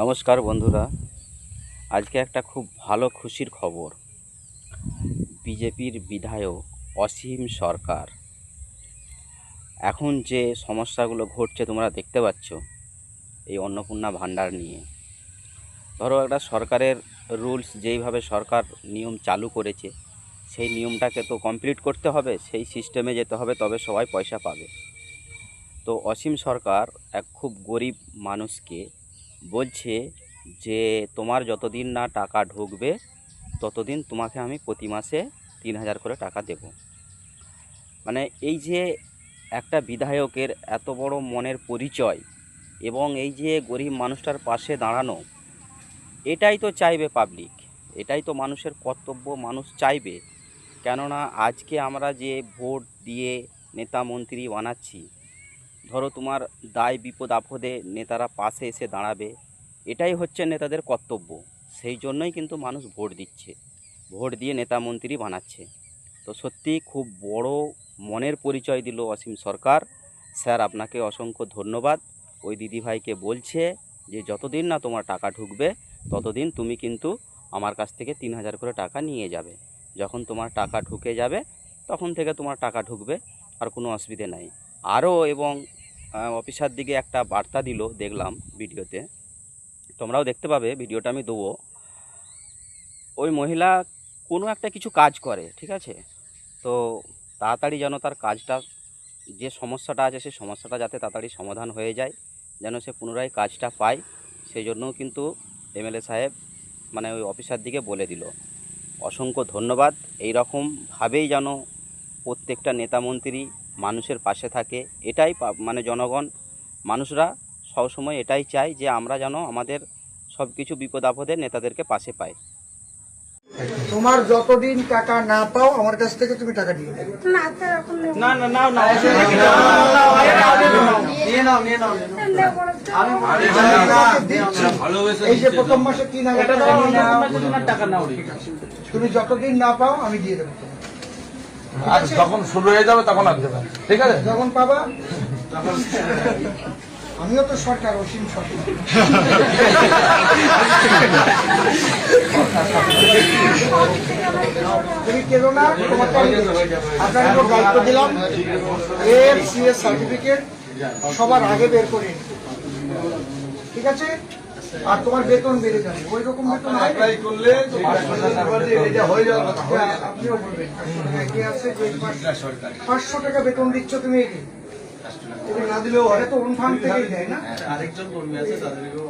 নমস্কার বন্ধুরা, আজকে একটা খুব ভালো খুশির খবর। বিজেপির বিধায়ক অসীম সরকার এখন যে সমস্যাগুলো ঘটছে তোমরা দেখতে পাচ্ছ এই অন্নপূর্ণা ভাণ্ডার নিয়ে। ধরো একটা সরকারের রুলস, যেইভাবে সরকার নিয়ম চালু করেছে সেই নিয়মটাকে তো কমপ্লিট করতে হবে, সেই সিস্টেমে যেতে হবে, তবে সবাই পয়সা পাবে। তো অসীম সরকার এক খুব গরিব মানুষকে বলছে যে তোমার যতদিন না টাকা ঢুকবে ততদিন তোমাকে আমি প্রতি মাসে 3,000 করে টাকা দেব। মানে এই যে একটা বিধায়কের এত বড় মনের পরিচয় এবং এই যে গরিব মানুষটার পাশে দাঁড়ানো, এটাই তো চাইবে পাবলিক, এটাই তো মানুষের কর্তব্য, মানুষ চাইবে। কেননা আজকে আমরা যে ভোট দিয়ে নেতা মন্ত্রী বানাচ্ছি, ধরো তোমার দায় বিপদ আপদে নেতারা পাশে এসে দাঁড়াবে, এটাই হচ্ছে নেতাদের কর্তব্য। সেই জন্যই কিন্তু মানুষ ভোট দিচ্ছে, ভোট দিয়ে নেতা মন্ত্রী বানাচ্ছে। তো সত্যি খুব বড় মনের পরিচয় দিল অসীম সরকার। স্যার, আপনাকে অসংখ্য ধন্যবাদ। ওই দিদিভাইকে বলছে যে যতদিন না তোমার টাকা ঢুকবে ততদিন তুমি কিন্তু আমার কাছ থেকে 3,000 করে টাকা নিয়ে যাবে। যখন তোমার টাকা ঢুকে যাবে তখন থেকে তোমার টাকা ঢুকবে, আর কোনো অসুবিধে নাই। আরও এবং অফিসার দিকে একটা বার্তা দিল, দেখলাম ভিডিওতে, তোমরাও দেখতে পাবে, ভিডিওটা আমি দেবো। ওই মহিলা কোনো একটা কিছু কাজ করে, ঠিক আছে, তো তাড়াতাড়ি যেন তার কাজটা, যে সমস্যাটা আছে সেই সমস্যাটা যাতে তাড়াতাড়ি সমাধান হয়ে যায়, যেন সে পুনরায় কাজটা পায়, সেই জন্যও কিন্তু এমএলএ সাহেব মানে ওই অফিসার দিকে বলে দিল। অসংখ্য ধন্যবাদ। এই রকমভাবেই যেন প্রত্যেকটা নেতামন্ত্রী মানুষের পাশে থাকে, এটাই মানে জনগণ, মানুষরা সবসময় এটাই চায় যে আমরা যেন আমাদের সব কিছু বিপদ আপদে নেতাদেরকে পাশে পাই। তোমার যতদিন টাকা না পাও আমার কাছ থেকে তুমি টাকা নিয়ে নেবে। না না না না এই যে প্রথম মাসে 3,000 টাকা নাও, তুমি যতদিন না পাও আমি দিয়ে দেবো। আর যখন শুরু হয়ে যাবে তখন আর দেবেন, ঠিক আছে? যখন পাবা আমিও তো সরকার, অসীম সরকার। তুমি কেন না, তোমাকে আপনার দায়িত্ব দিলাম, এফসিএস সার্টিফিকেট সবার আগে বের করে নিতে, ঠিক আছে? আর তোমার বেতন বেড়ে যাবে, ওই রকম বেতন করলে আপনিও বলবেন 500 টাকা বেতন দিচ্ছ তুমি, না দিলেও তো অনুফান থেকেই দেয় না। আরেকজন কর্মী আছে তাদেরকেও